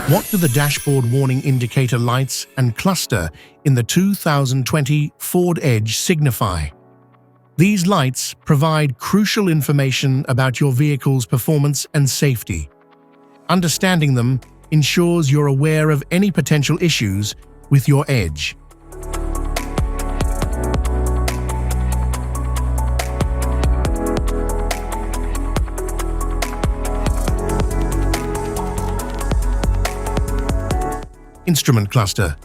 What do the dashboard warning indicator lights and cluster in the 2020 Ford Edge signify? These lights provide crucial information about your vehicle's performance and safety. Understanding them ensures you're aware of any potential issues with your Edge. Instrument cluster.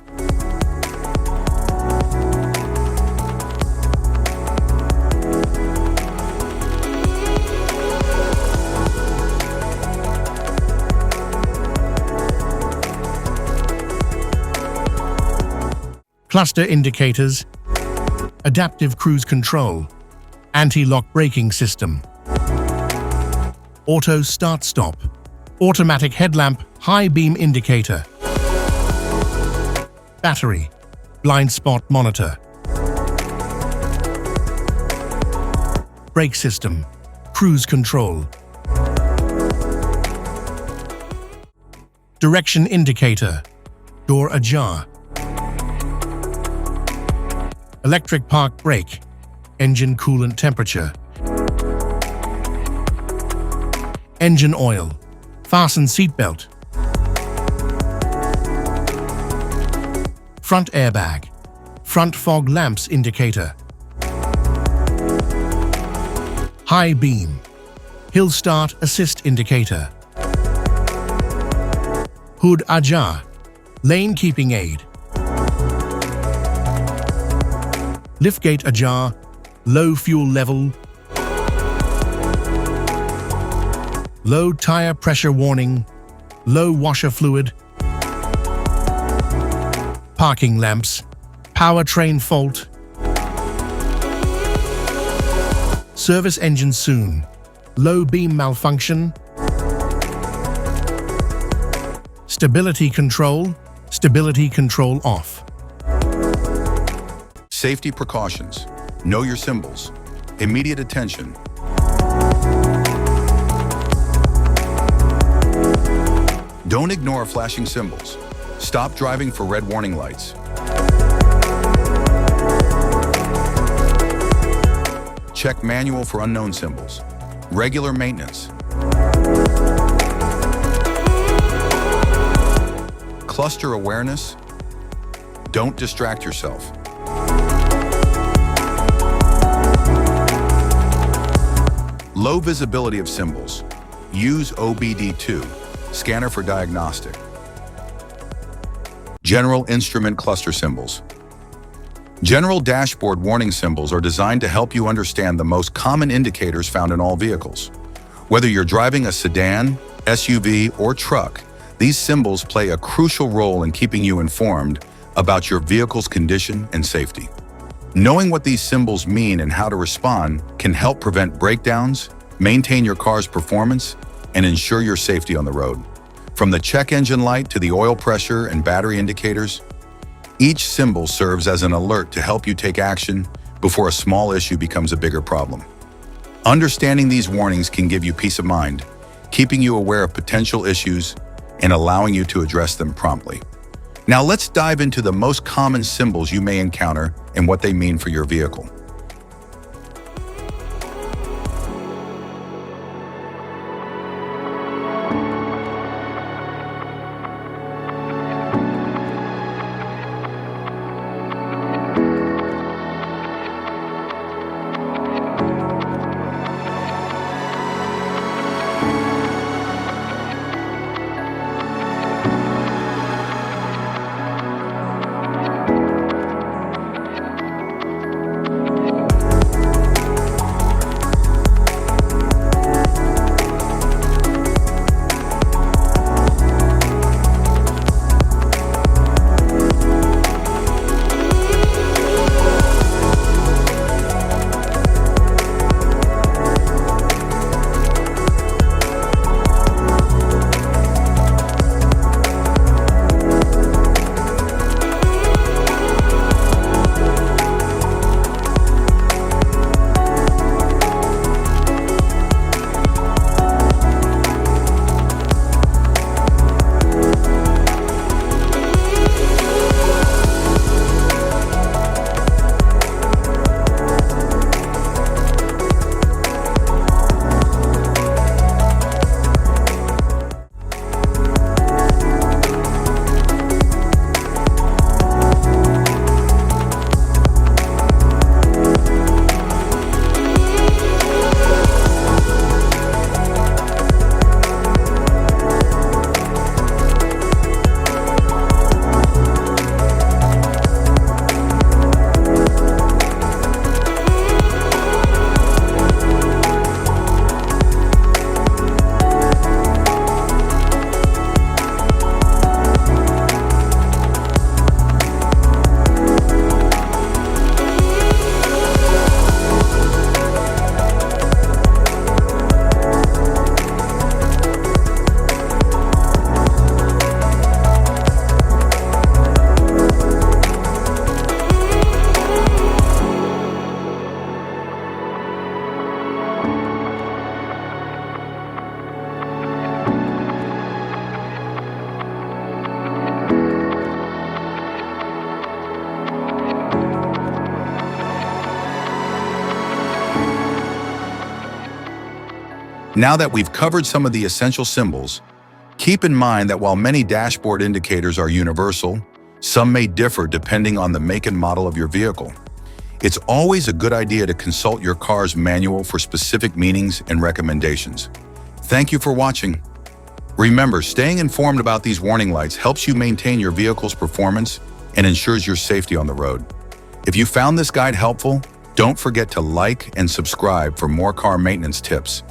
Cluster indicators, adaptive cruise control, anti-lock braking system, auto start-stop, automatic headlamp high beam indicator, battery, blind spot monitor, brake system, cruise control, direction indicator, door ajar, electric park brake, engine coolant temperature, engine oil, fasten seatbelt, front airbag, front fog lamps indicator, high beam, hill start assist indicator, hood ajar, lane keeping aid, liftgate ajar, low fuel level, low tire pressure warning, low washer fluid, parking lamps, powertrain fault, service engine soon, low beam malfunction, stability control off. Safety precautions. Know your symbols. Immediate attention. Don't ignore flashing symbols. Stop driving for red warning lights. Check manual for unknown symbols. Regular maintenance. Cluster awareness. Don't distract yourself. Low visibility of symbols. Use OBD2, scanner for diagnostic. General instrument cluster symbols. General dashboard warning symbols are designed to help you understand the most common indicators found in all vehicles. Whether you're driving a sedan, SUV, or truck, these symbols play a crucial role in keeping you informed about your vehicle's condition and safety. Knowing what these symbols mean and how to respond can help prevent breakdowns, maintain your car's performance, and ensure your safety on the road. From the check engine light to the oil pressure and battery indicators, each symbol serves as an alert to help you take action before a small issue becomes a bigger problem. Understanding these warnings can give you peace of mind, keeping you aware of potential issues and allowing you to address them promptly. Now let's dive into the most common symbols you may encounter and what they mean for your vehicle. Now that we've covered some of the essential symbols, keep in mind that while many dashboard indicators are universal, some may differ depending on the make and model of your vehicle. It's always a good idea to consult your car's manual for specific meanings and recommendations. Thank you for watching. Remember, staying informed about these warning lights helps you maintain your vehicle's performance and ensures your safety on the road. If you found this guide helpful, don't forget to like and subscribe for more car maintenance tips.